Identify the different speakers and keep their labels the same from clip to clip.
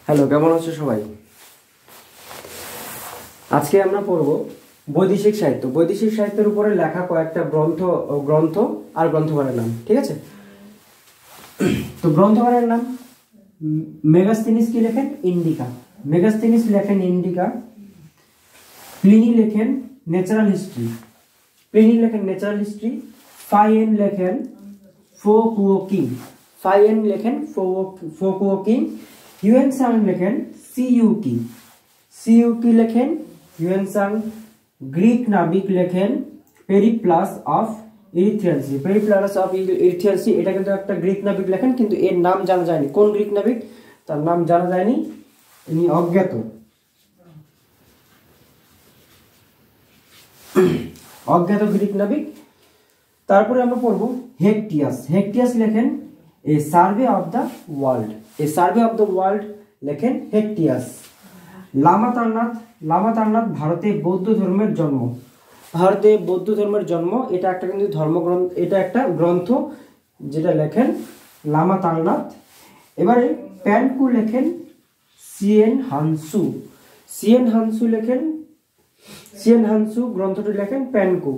Speaker 1: Hello, কেমন আছো সবাই? আজকে আমরা পড়ব বৈদেশিক সাহিত্য। বৈদেশিক সাহিত্যের উপরে লেখা কয়েকটা গ্রন্থ আর গ্রন্থকারের নাম, ঠিক আছে? তো গ্রন্থকারের নাম মেগাস্থেনিস কি লেখেন? ইন্ডিকা। মেগাস্থেনিস লেখেন ইন্ডিকা। প্লিনি লেখেন ন্যাচারাল হিস্ট্রি। ফাইয়েন লেখেন ফোকুওকিং। হিউয়েনসাং লেখেন সিইউকি লেখেন হিউয়েনসাং। গ্রিক নাবিক লেখেন পেরিপ্লাস অফ ইরিথিয়ানসি। এটা কিন্তু একটা গ্রিক নাবিক লেখেন, কিন্তু এর নাম জানা যায়নি। কোন গ্রিক নাবিক তার নাম জানা যায়নি, ইনি অজ্ঞাত গ্রিক নাবিক। তারপরে আমরা পড়ব হেকটিয়াস লেখেন এ সার্ভে অফ দ্য ওয়ার্ল্ড লেখেন হেকটিয়াস। লামা তারনাথ ভারতে বৌদ্ধ ধর্মের জন্ম। এটা একটা কিন্তু ধর্মগ্রন্থ, এটা একটা গ্রন্থ যেটা লেখেন লামা তারনাথ। এবারে প্যানকু লেখেন সিয়েন হানসু গ্রন্থটি লেখেন প্যানকু।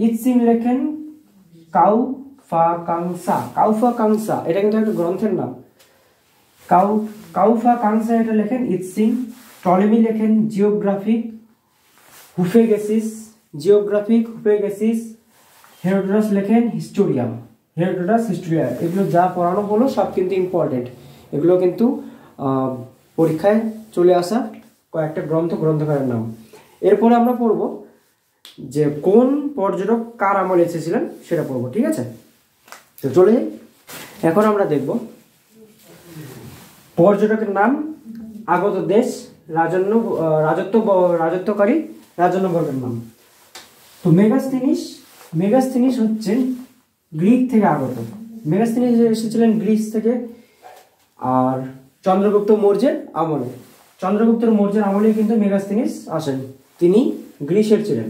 Speaker 1: ইৎসিং লেখেন কাউফা কাংসা। এটা কিন্তু একটা গ্রন্থের নাম। কাউফা কাংসা এটা লেখেন ইৎসিং। টলেমি লেখেন জিওগ্রাফিক হুফেগেসিস। হেরোডোটাস লেখেন হিস্টোরিয়া। এগুলো যা পড়ানো হলো সব কিন্তু ইম্পর্টেন্ট। এগুলো কিন্তু পরীক্ষায় চলে আসা কয়েকটা গ্রন্থকারের নাম। এরপরে আমরা পড়ব যে কোন পর্যটক কার আমলে এসেছিলেন সেটা পড়বো, ঠিক আছে? তো চলে যাই। এখন আমরা দেখব পর্যটকের নাম, আগত দেশ, রাজত্বকারী রাজন্যবর্গের নাম। তো মেগাস্থেনিস হচ্ছেন গ্রিক থেকে আগত। মেগাস্থেনিস এসেছিলেন গ্রিস থেকে, আর চন্দ্রগুপ্ত মৌর্যের আমলে কিন্তু মেগাস্থেনিস আসেন। তিনি গ্রিসের ছিলেন।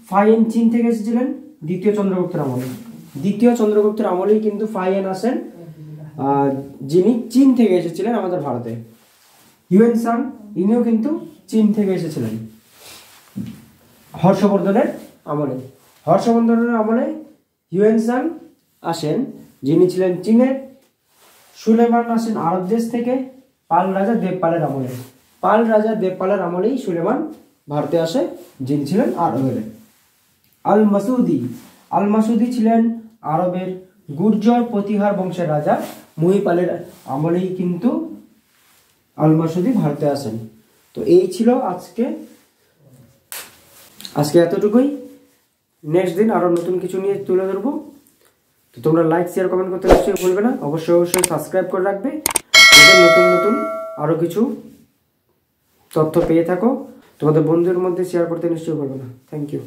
Speaker 1: ফাইয়েন চীন থেকে এসেছিলেন দ্বিতীয় চন্দ্রগুপ্তের আমলেই কিন্তু ফাইয়েন আসেন, যিনি চীন থেকে এসেছিলেন আমাদের ভারতে। হিউয়েনসাং ইনিও কিন্তু চীন থেকে এসেছিলেন হর্ষবর্ধনের আমলে হিউয়েনসাং আসেন, যিনি ছিলেন চীনের। সুলেমান আসেন আরব দেশ থেকে পাল রাজা দেবপালের আমলেই সুলেমান ভারতে আসে, যিনি ছিলেন আরবের। আল মাসুদি ছিলেন আরবের গুর্জর প্রতিহার বংশের রাজা। মহিপালের আমলেই কিন্তু আল মাসুদি ভারতে আসেন। তো এই ছিল আজকে এতটুকুই। নেক্সট দিন আরো নতুন কিছু নিয়ে তুলে ধরবো। তো তোমরা লাইক, শেয়ার, কমেন্ট করতে নিশ্চয়ই ভুলবে না। অবশ্যই সাবস্ক্রাইব করে রাখবে, নতুন আরো কিছু তথ্য পেয়ে থাকো। তোমাদের বন্ধুদের মধ্যে শেয়ার করতে নিশ্চয়ই ভুলবে না। Thank you.